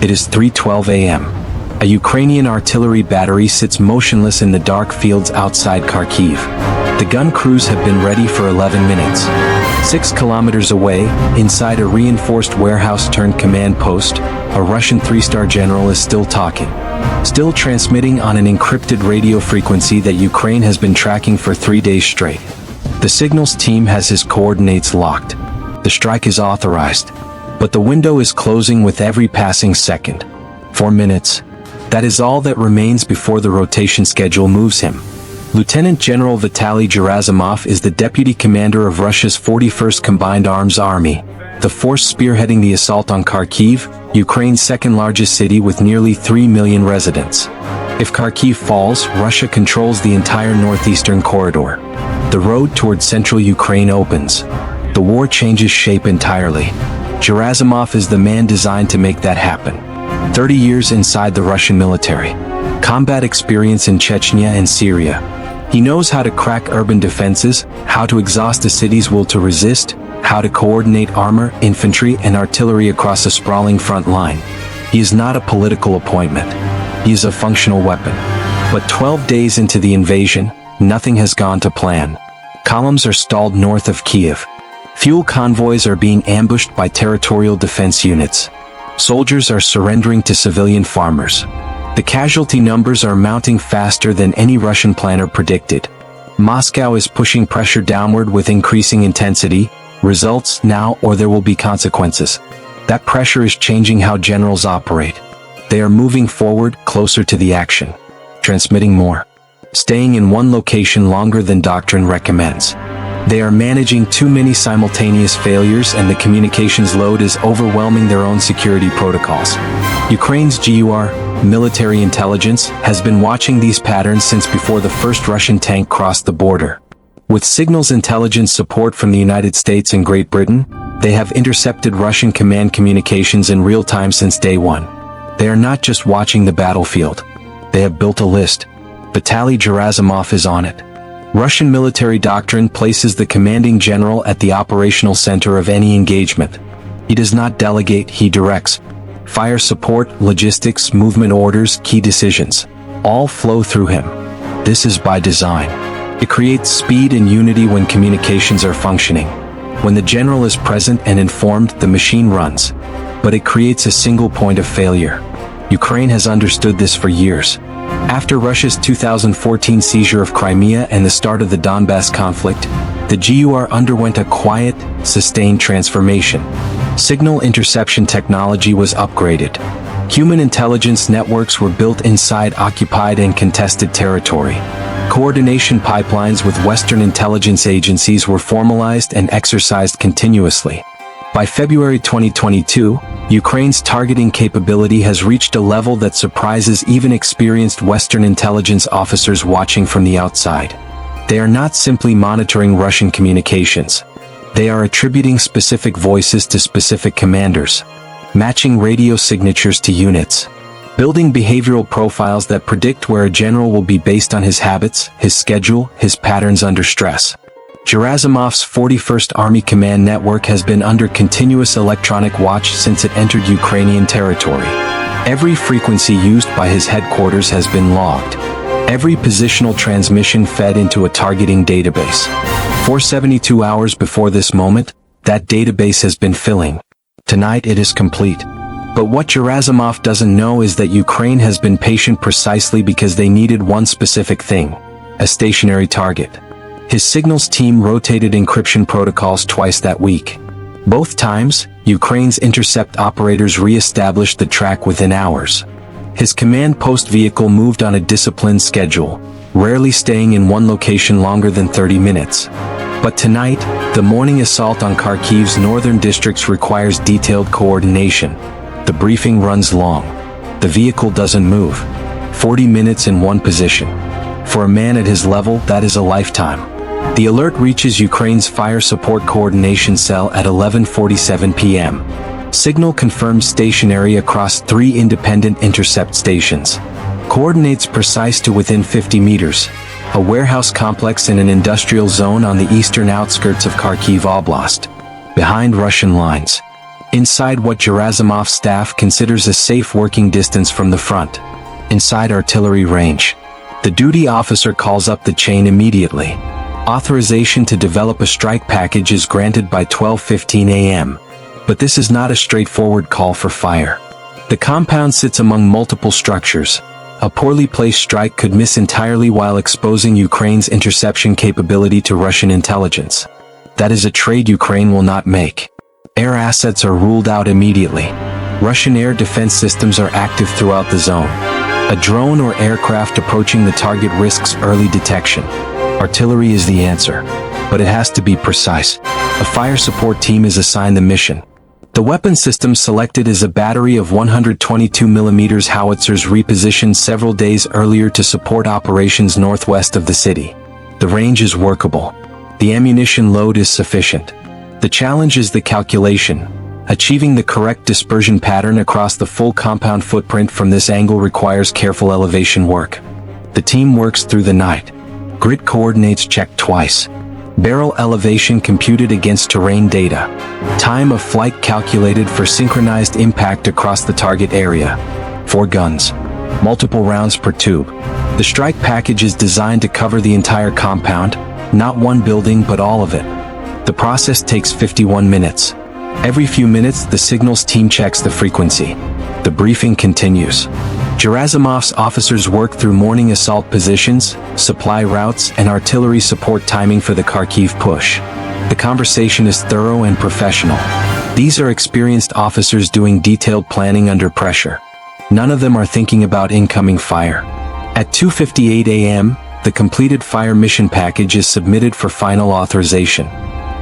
It is 3:12 a.m. A Ukrainian artillery battery sits motionless in the dark fields outside Kharkiv. The gun crews have been ready for 11 minutes. 6 kilometers away, inside a reinforced warehouse-turned-command post, a Russian 3-star general is still talking. Still transmitting on an encrypted radio frequency that Ukraine has been tracking for 3 days straight. The signals team has his coordinates locked. The strike is authorized. But the window is closing with every passing second. 4 minutes. That is all that remains before the rotation schedule moves him. Lieutenant General Vitaly Gerasimov is the deputy commander of Russia's 41st Combined Arms Army, the force spearheading the assault on Kharkiv, Ukraine's second-largest city with nearly 3 million residents. If Kharkiv falls, Russia controls the entire northeastern corridor. The road toward central Ukraine opens. The war changes shape entirely. Gerasimov is the man designed to make that happen. 30 years inside the Russian military. Combat experience in Chechnya and Syria. He knows how to crack urban defenses, how to exhaust a city's will to resist, how to coordinate armor, infantry, and artillery across a sprawling front line. He is not a political appointment. He is a functional weapon. But 12 days into the invasion, nothing has gone to plan. Columns are stalled north of Kiev. Fuel convoys are being ambushed by territorial defense units. Soldiers are surrendering to civilian farmers. The casualty numbers are mounting faster than any Russian planner predicted. Moscow is pushing pressure downward with increasing intensity. Results now or there will be consequences. That pressure is changing how generals operate. They are moving forward, closer to the action. Transmitting more. Staying in one location longer than doctrine recommends. They are managing too many simultaneous failures and the communications load is overwhelming their own security protocols. Ukraine's GUR, military intelligence, has been watching these patterns since before the first Russian tank crossed the border. With signals intelligence support from the United States and Great Britain, they have intercepted Russian command communications in real time since day one. They are not just watching the battlefield. They have built a list. Vitaly Gerasimov is on it. Russian military doctrine places the commanding general at the operational center of any engagement. He does not delegate, he directs. Fire support, logistics, movement orders, key decisions. All flow through him. This is by design. It creates speed and unity when communications are functioning. When the general is present and informed, the machine runs. But it creates a single point of failure. Ukraine has understood this for years. After Russia's 2014 seizure of Crimea and the start of the Donbass conflict, the GUR underwent a quiet, sustained transformation. Signal interception technology was upgraded. Human intelligence networks were built inside occupied and contested territory. Coordination pipelines with Western intelligence agencies were formalized and exercised continuously. By February 2022, Ukraine's targeting capability has reached a level that surprises even experienced Western intelligence officers watching from the outside. They are not simply monitoring Russian communications. They are attributing specific voices to specific commanders, matching radio signatures to units, building behavioral profiles that predict where a general will be based on his habits, his schedule, his patterns under stress. Gerasimov's 41st Army Command Network has been under continuous electronic watch since it entered Ukrainian territory. Every frequency used by his headquarters has been logged. Every positional transmission fed into a targeting database. For 72 hours before this moment, that database has been filling. Tonight it is complete. But what Gerasimov doesn't know is that Ukraine has been patient precisely because they needed one specific thing: a stationary target. His signals team rotated encryption protocols twice that week. Both times, Ukraine's intercept operators re-established the track within hours. His command post vehicle moved on a disciplined schedule, rarely staying in one location longer than 30 minutes. But tonight, the morning assault on Kharkiv's northern districts requires detailed coordination. The briefing runs long. The vehicle doesn't move. 40 minutes in one position. For a man at his level, that is a lifetime. The alert reaches Ukraine's Fire Support Coordination Cell at 11:47 p.m. Signal confirmed stationary across 3 independent intercept stations. Coordinates precise to within 50 meters. A warehouse complex in an industrial zone on the eastern outskirts of Kharkiv Oblast. Behind Russian lines. Inside what Gerasimov's staff considers a safe working distance from the front. Inside artillery range. The duty officer calls up the chain immediately. Authorization to develop a strike package is granted by 12:15 a.m. But this is not a straightforward call for fire. The compound sits among multiple structures. A poorly placed strike could miss entirely while exposing Ukraine's interception capability to Russian intelligence. That is a trade Ukraine will not make. Air assets are ruled out immediately. Russian air defense systems are active throughout the zone. A drone or aircraft approaching the target risks early detection. Artillery is the answer, but it has to be precise. A fire support team is assigned the mission. The weapon system selected is a battery of 122mm howitzers repositioned several days earlier to support operations northwest of the city. The range is workable. The ammunition load is sufficient. The challenge is the calculation. Achieving the correct dispersion pattern across the full compound footprint from this angle requires careful elevation work. The team works through the night. Grid coordinates checked twice. Barrel elevation computed against terrain data. Time of flight calculated for synchronized impact across the target area. 4 guns. Multiple rounds per tube. The strike package is designed to cover the entire compound, not one building but all of it. The process takes 51 minutes. Every few minutes, the signals team checks the frequency. The briefing continues. Gerasimov's officers work through morning assault positions, supply routes, and artillery support timing for the Kharkiv push. The conversation is thorough and professional. These are experienced officers doing detailed planning under pressure. None of them are thinking about incoming fire. At 2:58 a.m., the completed fire mission package is submitted for final authorization.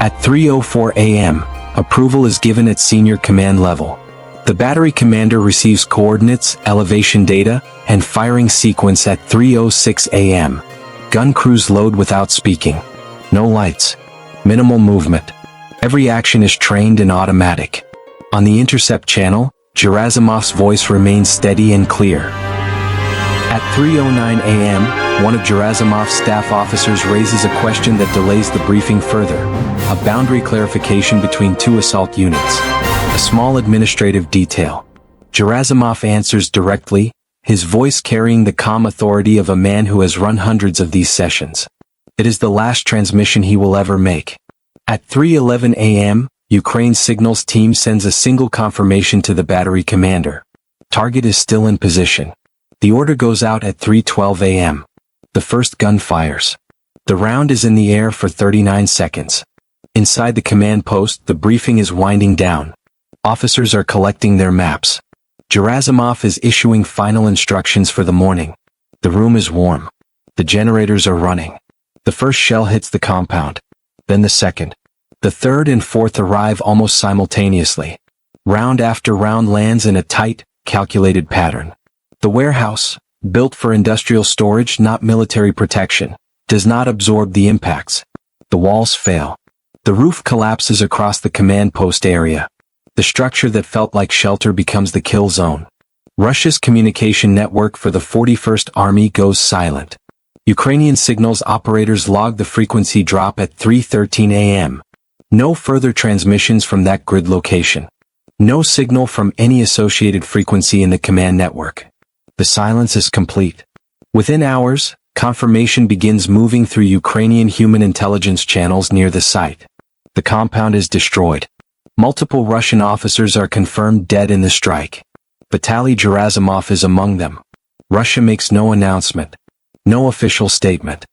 At 3:04 a.m., approval is given at senior command level. The battery commander receives coordinates, elevation data, and firing sequence at 3:06 a.m. Gun crews load without speaking. No lights. Minimal movement. Every action is trained and automatic. On the intercept channel, Gerasimov's voice remains steady and clear. At 3:09 a.m., one of Gerasimov's staff officers raises a question that delays the briefing further. A boundary clarification between 2 assault units. A small administrative detail. Gerasimov answers directly, his voice carrying the calm authority of a man who has run hundreds of these sessions. It is the last transmission he will ever make. At 3:11 a.m., Ukraine's signals team sends a single confirmation to the battery commander. Target is still in position. The order goes out at 3:12 a.m. The first gun fires. The round is in the air for 39 seconds. Inside the command post, the briefing is winding down. Officers are collecting their maps. Gerasimov is issuing final instructions for the morning. The room is warm. The generators are running. The first shell hits the compound. Then the second. The third and fourth arrive almost simultaneously. Round after round lands in a tight, calculated pattern. The warehouse, built for industrial storage, not military protection, does not absorb the impacts. The walls fail. The roof collapses across the command post area. The structure that felt like shelter becomes the kill zone. Russia's communication network for the 41st Army goes silent. Ukrainian signals operators log the frequency drop at 3:13 a.m. No further transmissions from that grid location. No signal from any associated frequency in the command network. The silence is complete. Within hours, confirmation begins moving through Ukrainian human intelligence channels near the site. The compound is destroyed. Multiple Russian officers are confirmed dead in the strike. Vitaly Gerasimov is among them. Russia makes no announcement. No official statement.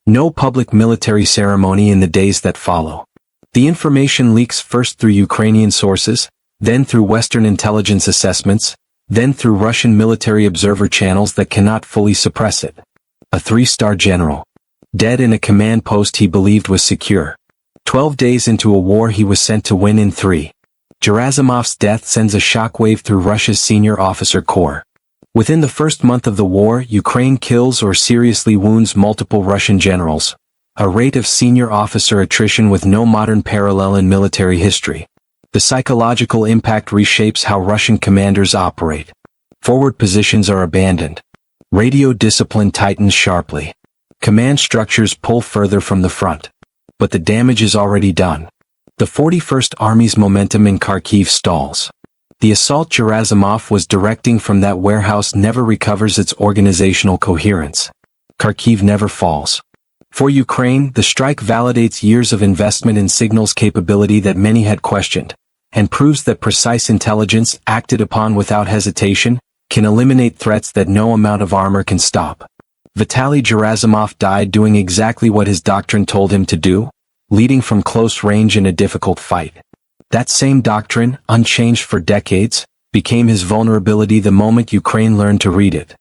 No public military ceremony in the days that follow. The information leaks first through Ukrainian sources, then through Western intelligence assessments, then through Russian military observer channels that cannot fully suppress it. A 3-star general. Dead in a command post he believed was secure. 12 days into a war he was sent to win in 3. Gerasimov's death sends a shockwave through Russia's senior officer corps. Within the first month of the war, Ukraine kills or seriously wounds multiple Russian generals, a rate of senior officer attrition with no modern parallel in military history. The psychological impact reshapes how Russian commanders operate. Forward positions are abandoned. Radio discipline tightens sharply. Command structures pull further from the front. But the damage is already done. The 41st Army's momentum in Kharkiv stalls. The assault Gerasimov was directing from that warehouse never recovers its organizational coherence. Kharkiv never falls. For Ukraine, the strike validates years of investment in signals capability that many had questioned, and proves that precise intelligence, acted upon without hesitation, can eliminate threats that no amount of armor can stop. Vitaly Gerasimov died doing exactly what his doctrine told him to do, leading from close range in a difficult fight. That same doctrine, unchanged for decades, became his vulnerability the moment Ukraine learned to read it.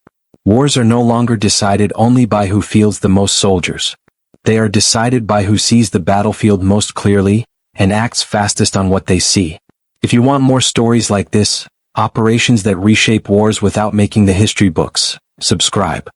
Wars are no longer decided only by who fields the most soldiers. They are decided by who sees the battlefield most clearly, and acts fastest on what they see. If you want more stories like this, operations that reshape wars without making the history books, subscribe.